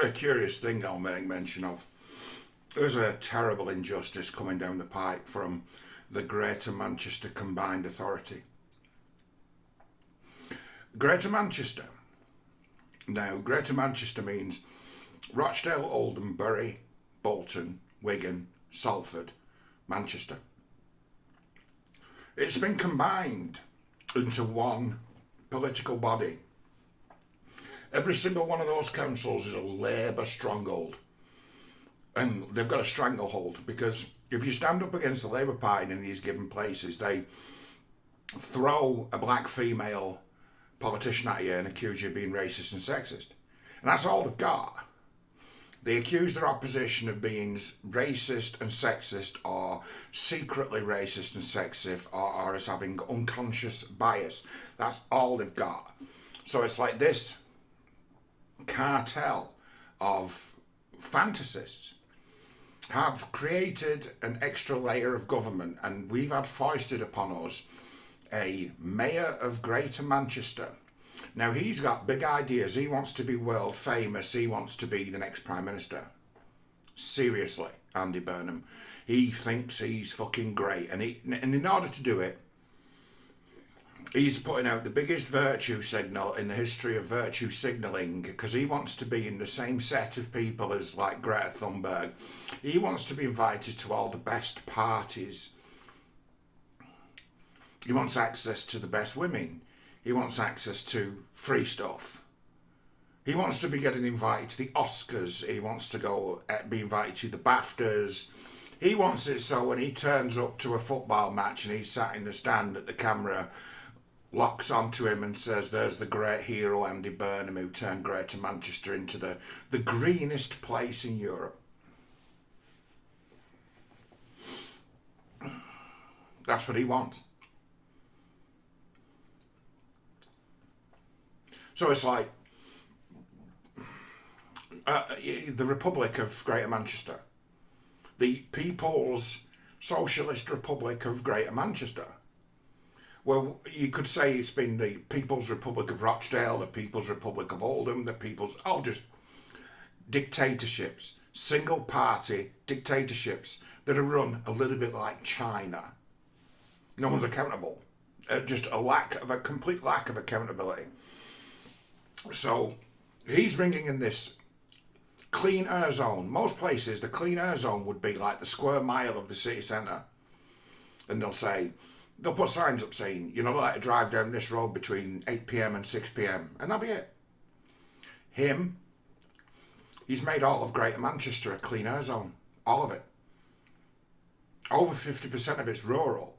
A curious thing I'll make mention of. There's a terrible injustice coming down the pike from the Greater Manchester Combined Authority. Greater Manchester. Now, Greater Manchester means Rochdale, Oldham, Bury, Bolton, Wigan, Salford, Manchester. It's been combined into one political body. Every single one of those councils is a Labour stronghold. And they've got a stranglehold because if you stand up against the Labour Party in these given places, they throw a black female politician at you and accuse you of being racist and sexist. And that's all they've got. They accuse their opposition of being racist and sexist, or secretly racist and sexist, or as having unconscious bias. That's all they've got. So it's like this cartel of fantasists have created an extra layer of government, and we've had foisted upon us a mayor of Greater Manchester. Now, he's got big ideas. He wants to be world famous. He wants to be the next Prime Minister. Seriously, Andy Burnham. He thinks he's fucking great. And in order to do it, he's putting out the biggest virtue signal in the history of virtue signalling, because he wants to be in the same set of people as like Greta Thunberg. He wants to be invited to all the best parties. He wants access to the best women. He wants access to free stuff. He wants to be getting invited to the Oscars. He wants to go be invited to the BAFTAs. He wants it so when he turns up to a football match and he's sat in the stand, that the camera locks onto him and says, there's the great hero Andy Burnham who turned Greater Manchester into the greenest place in Europe. That's what he wants. So it's like the Republic of Greater Manchester, the People's Socialist Republic of Greater Manchester. Well, you could say it's been the People's Republic of Rochdale, the People's Republic of Oldham, just dictatorships, single party dictatorships that are run a little bit like China. No one's accountable. Just a complete lack of accountability. So he's bringing in this clean air zone. Most places, the clean air zone would be like the square mile of the city centre. And they'll put signs up saying, you're not allowed to drive down this road between 8 p.m. and 6 p.m. And that'll be it. He's made all of Greater Manchester a clean air zone. All of it. Over 50% of it's rural.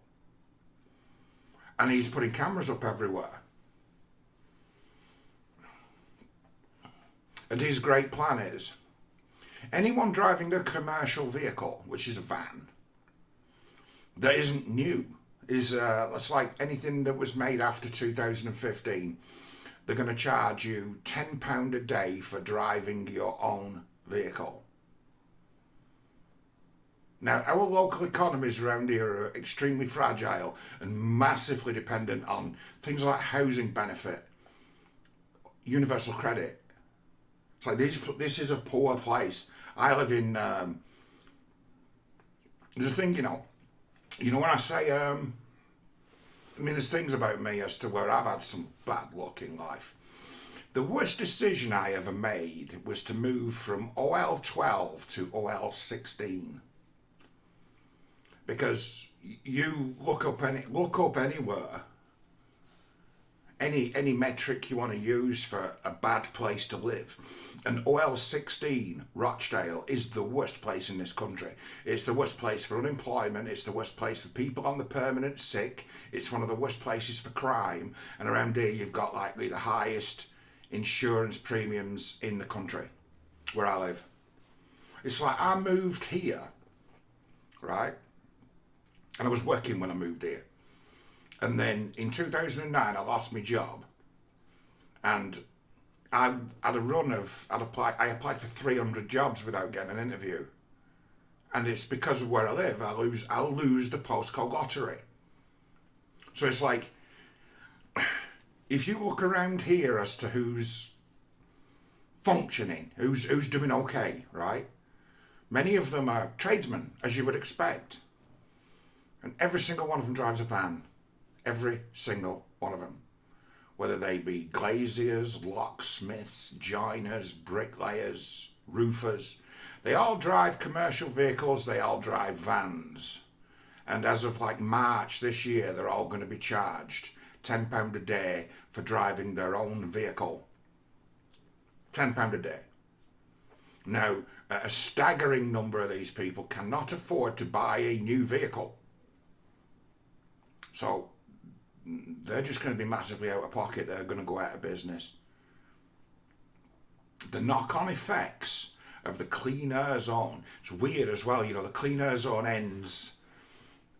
And he's putting cameras up everywhere. And his great plan is, anyone driving a commercial vehicle, which is a van, that isn't new, it's like anything that was made after 2015, they're going to charge you £10 a day for driving your own vehicle. Now, our local economies around here are extremely fragile and massively dependent on things like housing benefit, universal credit. It's like this is a poor place. I live in, there's a thing, you know when I say, there's things about me as to where I've had some bad luck in life. The worst decision I ever made was to move from OL 12 to OL 16. Because you look up anywhere, any metric you want to use for a bad place to live, and OL 16, Rochdale, is the worst place in this country. It's the worst place for unemployment. It's the worst place for people on the permanent sick. It's one of the worst places for crime. And around here, you've got like the highest insurance premiums in the country, where I live. It's like I moved here, right? And I was working when I moved here. And then in 2009, I lost my job. And I had a run of, I applied for 300 jobs without getting an interview. And it's because of where I live, I'll lose the postcode lottery. So it's like, if you look around here as to who's functioning, who's doing okay, right? Many of them are tradesmen, as you would expect. And every single one of them drives a van. Every single one of them. Whether they be glaziers, locksmiths, joiners, bricklayers, roofers. They all drive commercial vehicles, they all drive vans. And as of like March this year, they're all going to be charged £10 a day for driving their own vehicle. £10 a day. Now, a staggering number of these people cannot afford to buy a new vehicle. So they're just going to be massively out of pocket. They're going to go out of business. The knock-on effects of the clean air zone, it's weird as well, the clean air zone ends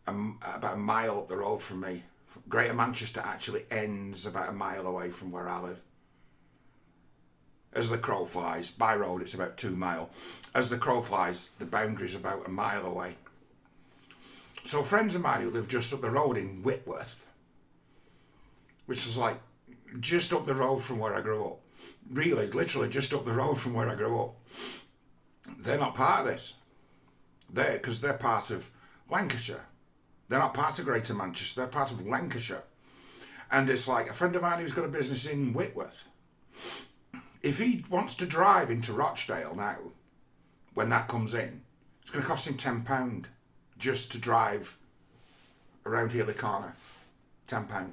about a mile up the road from me. Greater Manchester actually ends about a mile away from where I live. As the crow flies, by road it's about 2 miles. As the crow flies, the boundary's about a mile away. So friends of mine who live just up the road in Whitworth, which is like just up the road from where I grew up, really, literally just up the road from where I grew up, they're not part of this. Because they're part of Lancashire. They're not part of Greater Manchester, they're part of Lancashire. And it's like a friend of mine who's got a business in Whitworth. If he wants to drive into Rochdale now, when that comes in, it's going to cost him £10 just to drive around Healy Corner. £10.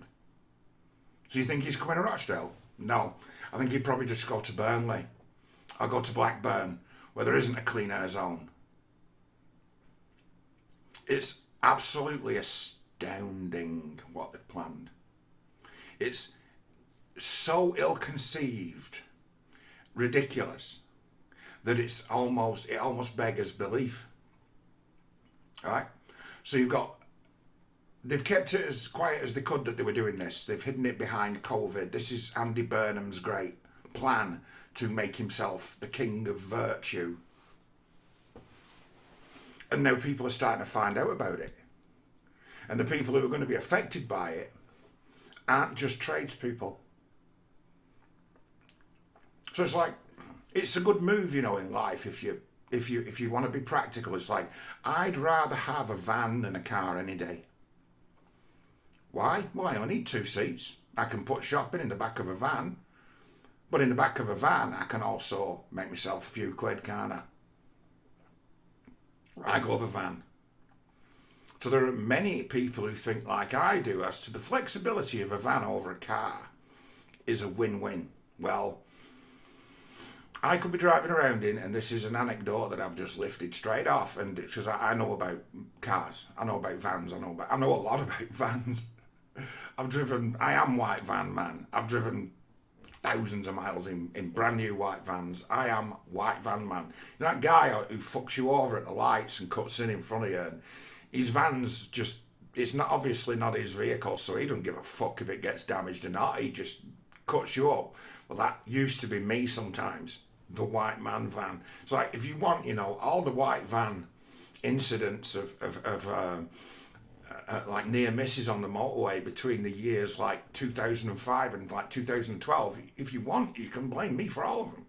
So you think he's coming to Rochdale? No. I think he'd probably just go to Burnley. Or go to Blackburn, where there isn't a clean air zone. It's absolutely astounding what they've planned. It's so ill-conceived, ridiculous, that it almost beggars belief. All right? So they've kept it as quiet as they could that they were doing this. They've hidden it behind COVID. This is Andy Burnham's great plan to make himself the king of virtue. And now people are starting to find out about it. And the people who are going to be affected by it aren't just tradespeople. So it's like, it's a good move, in life if you want to be practical. It's like, I'd rather have a van than a car any day. Why? Well, I only need 2 seats. I can put shopping in the back of a van. But in the back of a van, I can also make myself a few quid, can't I? I love a van. So there are many people who think like I do as to the flexibility of a van over a car is a win-win. Well, I could be driving around in, and this is an anecdote that I've just lifted straight off, and because I know about cars, I know about vans, I know a lot about vans. I am white van man. I've driven thousands of miles in brand new white vans. I am white van man. That guy who fucks you over at the lights and cuts in front of you, and his van's just, it's not obviously not his vehicle, so he doesn't give a fuck if it gets damaged or not. He just cuts you up. Well, that used to be me sometimes, the white man van. It's like, if you want, all the white van incidents of like near misses on the motorway between the years like 2005 and like 2012, if you want, you can blame me for all of them.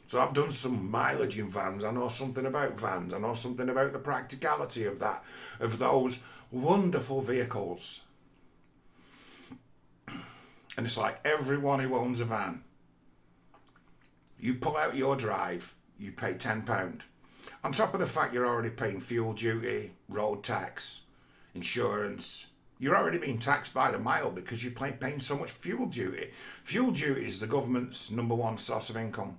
So I've done some mileage in vans. I know something about vans. I know something about the practicality of those wonderful vehicles. And it's like, everyone who owns a van, you pull out your drive, you pay £10. On top of the fact you're already paying fuel duty, road tax, insurance. You're already being taxed by the mile because you're paying so much fuel duty. Fuel duty is the government's #1 source of income.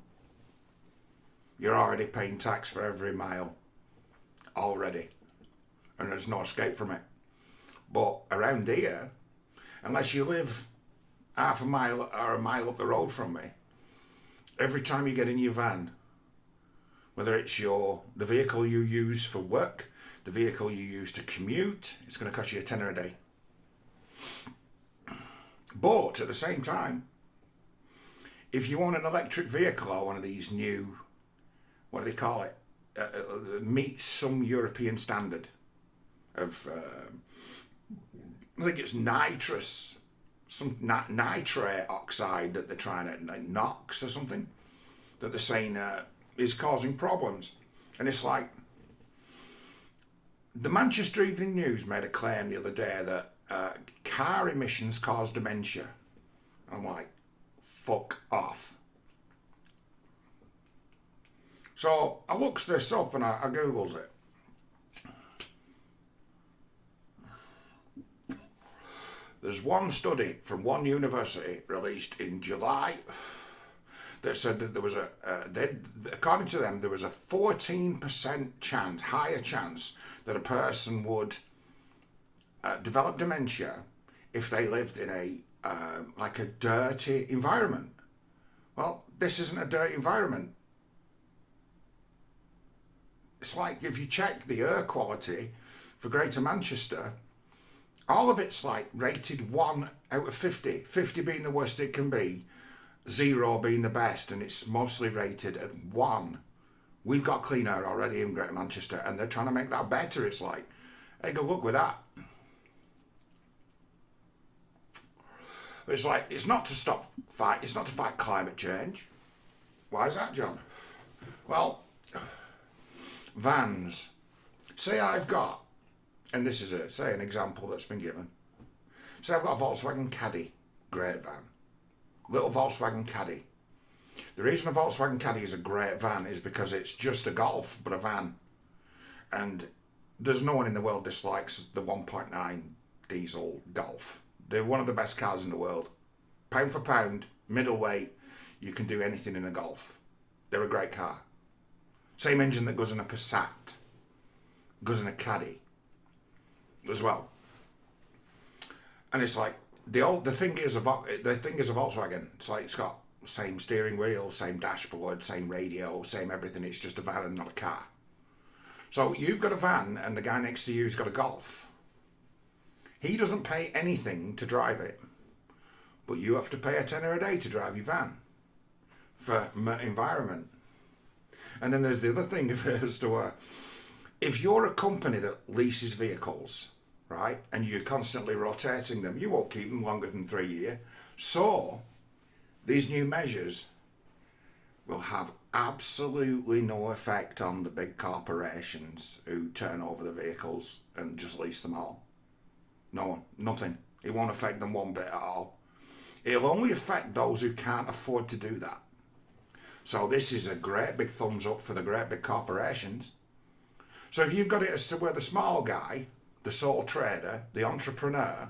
You're already paying tax for every mile. Already. And there's no escape from it. But around here, unless you live half a mile or a mile up the road from me, every time you get in your van, whether it's the vehicle you use for work, the vehicle you use to commute, it's going to cost you a tenner a day. But at the same time, if you want an electric vehicle or one of these new, what do they call it, meets some European standard of, I think it's nitrous some nitrate oxide that they're trying to, like NOx or something, that they're saying is causing problems. And it's like, the Manchester Evening News made a claim the other day that car emissions cause dementia. I'm like, fuck off. So I looks this up and I Googles it. There's one study from one university released in July that said that there was according to them, there was a 14% chance, higher chance, that a person would develop dementia if they lived in a like a dirty environment. Well, this isn't a dirty environment. It's like if you check the air quality for Greater Manchester, all of it's like rated 1 out of 50. 50 being the worst it can be, 0 being the best, and it's mostly rated at 1. We've got clean air already in Greater Manchester, and they're trying to make that better. It's like, hey, good luck with that. But it's like, it's not to fight climate change. Why is that, John? Well, vans. Say I've got, and this is an example that's been given. Say I've got a Volkswagen Caddy, great van. Little Volkswagen Caddy. The reason a Volkswagen Caddy is a great van is because it's just a Golf, but a van. And there's no one in the world dislikes the 1.9 diesel Golf. They're one of the best cars in the world. Pound for pound, middleweight, you can do anything in a Golf. They're a great car. Same engine that goes in a Passat, goes in a Caddy as well. And it's like, the thing is a Volkswagen. It's like, it's got same steering wheel, same dashboard, same radio, same everything. It's just a van and not a car. So you've got a van and the guy next to you's got a Golf. He doesn't pay anything to drive it, but you have to pay a tenner a day to drive your van for environment. And then there's the other thing as to if you're a company that leases vehicles, right, and you're constantly rotating them, you won't keep them longer than 3 years. So these new measures will have absolutely no effect on the big corporations who turn over the vehicles and just lease them all. No, nothing. It won't affect them one bit at all. It'll only affect those who can't afford to do that. So this is a great big thumbs up for the great big corporations. So if you've got it as to where the small guy, the sole trader, the entrepreneur,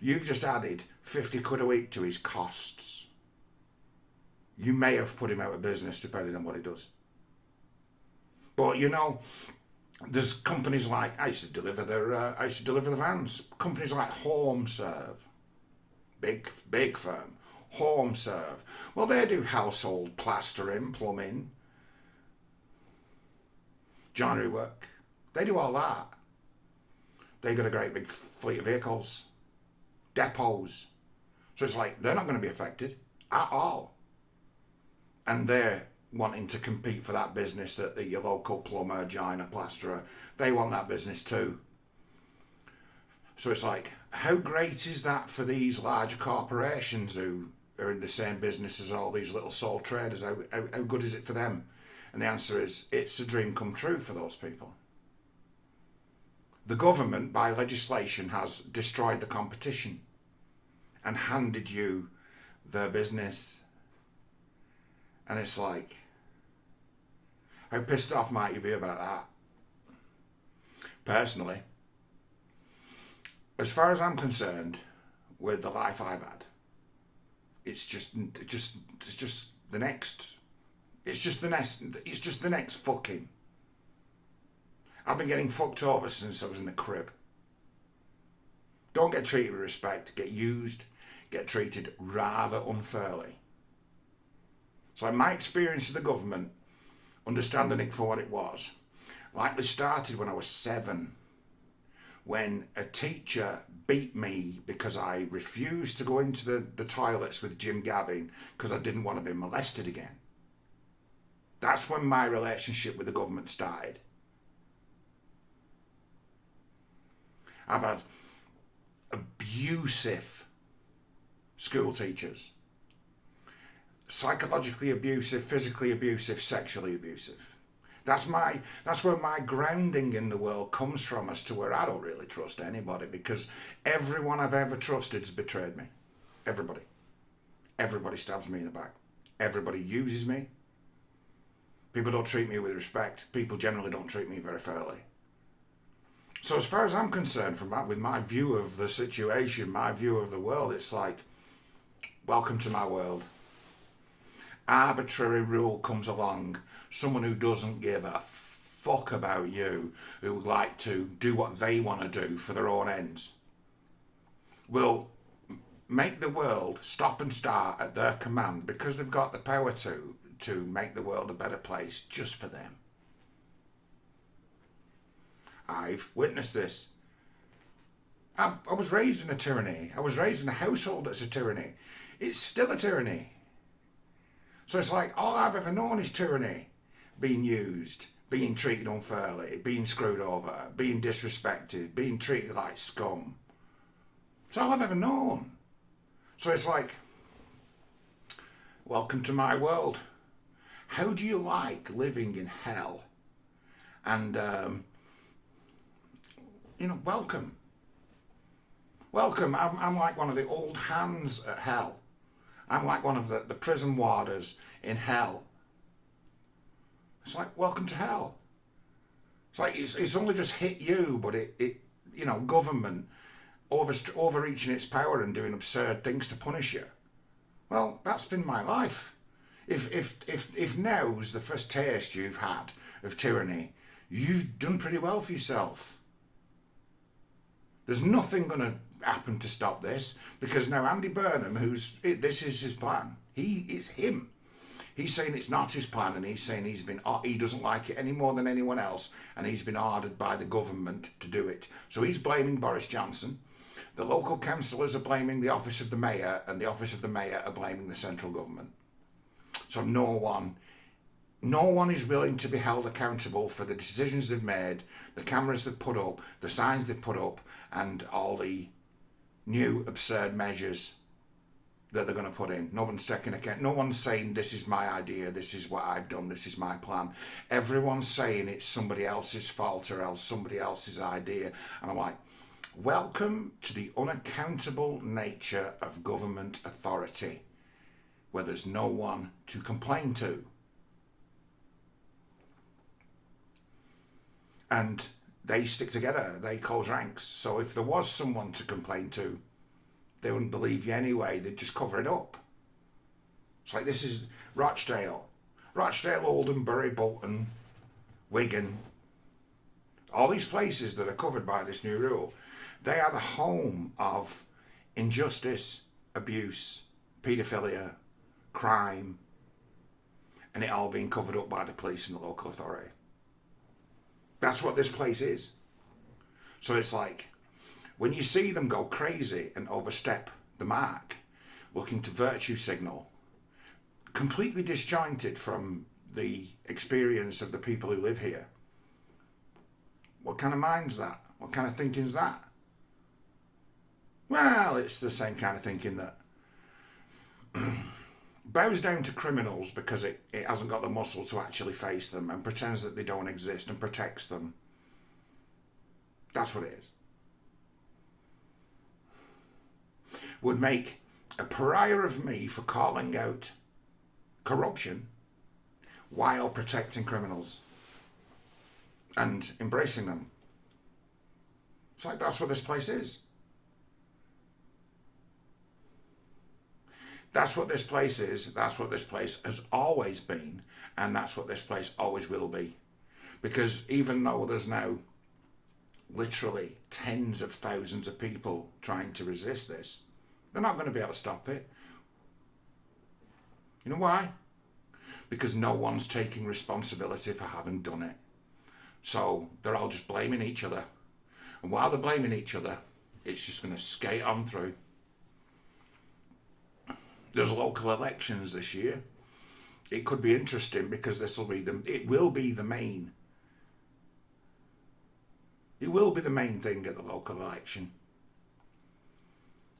you've just added 50 quid a week to his costs. You may have put him out of business depending on what he does. But you know, there's companies like, I used to deliver the vans. Companies like HomeServe, big firm, HomeServe. Well, they do household plastering, plumbing, joinery work. They do all that. They got a great big fleet of vehicles, depots. So it's like, they're not going to be affected at all. And they're wanting to compete for that business that your local plumber, joiner, plasterer, they want that business too. So it's like, how great is that for these larger corporations who are in the same business as all these little sole traders? How good is it for them? And the answer is, it's a dream come true for those people. The government, by legislation, has destroyed the competition and handed you their business. And it's like, how pissed off might you be about that? Personally, as far as I'm concerned, with the life I've had, it's just the next fucking. I've been getting fucked over since I was in the crib. Don't get treated with respect, get used, get treated rather unfairly. So my experience of the government, understanding it for what it was, likely started when I was 7, when a teacher beat me because I refused to go into the toilets with Jim Gavin because I didn't want to be molested again. That's when my relationship with the government started. I've had abusive school teachers. Psychologically abusive, physically abusive, sexually abusive. That's where my grounding in the world comes from, as to where I don't really trust anybody, because everyone I've ever trusted has betrayed me. Everybody. Everybody stabs me in the back. Everybody uses me. People don't treat me with respect. People generally don't treat me very fairly. So as far as I'm concerned, with my view of the situation, my view of the world, it's like, welcome to my world. Arbitrary rule comes along. Someone who doesn't give a fuck about you, who would like to do what they want to do for their own ends, will make the world stop and start at their command, because they've got the power to make the world a better place just for them. I've witnessed this. I was raised in a tyranny. I was raised in a household that's a tyranny. It's still a tyranny. So it's like, all I've ever known is tyranny. Being used, being treated unfairly, being screwed over, being disrespected, being treated like scum. It's all I've ever known. So it's like, welcome to my world. How do you like living in hell? And, welcome. Welcome. I'm like one of the old hands at hell. I'm like one of the prison warders in hell. It's like, welcome to hell. It's like, it's only just hit you, but it government overreaching its power and doing absurd things to punish you. Well, that's been my life. If now's the first taste you've had of tyranny, you've done pretty well for yourself. There's nothing going to happen to stop this, because now Andy Burnham, this is his plan. It's him. He's saying it's not his plan, and he's saying he doesn't like it any more than anyone else, and he's been ordered by the government to do it. So he's blaming Boris Johnson. The local councillors are blaming the office of the mayor, and the office of the mayor are blaming the central government. So no one is willing to be held accountable for the decisions they've made, the cameras they've put up, the signs they've put up, and all the new absurd measures that they're going to put in. No one's taking account. No one's saying, this is my idea, this is what I've done, this is my plan. Everyone's saying it's somebody else's fault or else somebody else's idea. And I'm like, welcome to the unaccountable nature of government authority, where there's no one to complain to. And they stick together, they close ranks. So if there was someone to complain to, they wouldn't believe you anyway, they'd just cover it up. It's like, this is Rochdale, Oldham, Bury, Bolton, Wigan, all these places that are covered by this new rule, they are the home of injustice, abuse, paedophilia, crime, and it all being covered up by the police and the local authority. That's what this place is. So it's like, when you see them go crazy and overstep the mark, looking to virtue signal, completely disjointed from the experience of the people who live here, what kind of mind's that? What kind of thinking's that? Well, it's the same kind of thinking that bows down to criminals because it hasn't got the muscle to actually face them, and pretends that they don't exist and protects them. That's what it is. Would make a pariah of me for calling out corruption while protecting criminals and embracing them. It's like, that's what this place is. That's what this place is. That's what this place has always been. And that's what this place always will be. Because even though there's now literally tens of thousands of people trying to resist this, they're not going to be able to stop it. You know why? Because no one's taking responsibility for having done it. So they're all just blaming each other. And while they're blaming each other, it's just going to skate on through. There's local elections this year. It could be interesting because it will be the main thing at the local election.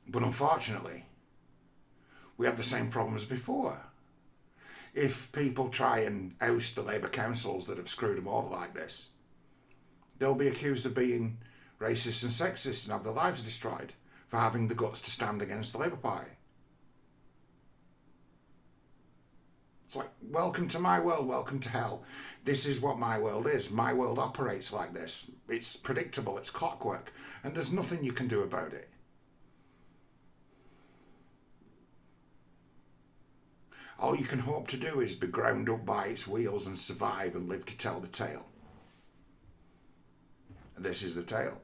But unfortunately, we have the same problems before. If people try and oust the Labour councils that have screwed them over like this, they'll be accused of being racist and sexist and have their lives destroyed for having the guts to stand against the Labour Party. It's like, welcome to my world, welcome to hell. This is what my world is. My world operates like this. It's predictable, it's clockwork, and there's nothing you can do about it. All you can hope to do is be ground up by its wheels and survive and live to tell the tale. And this is the tale.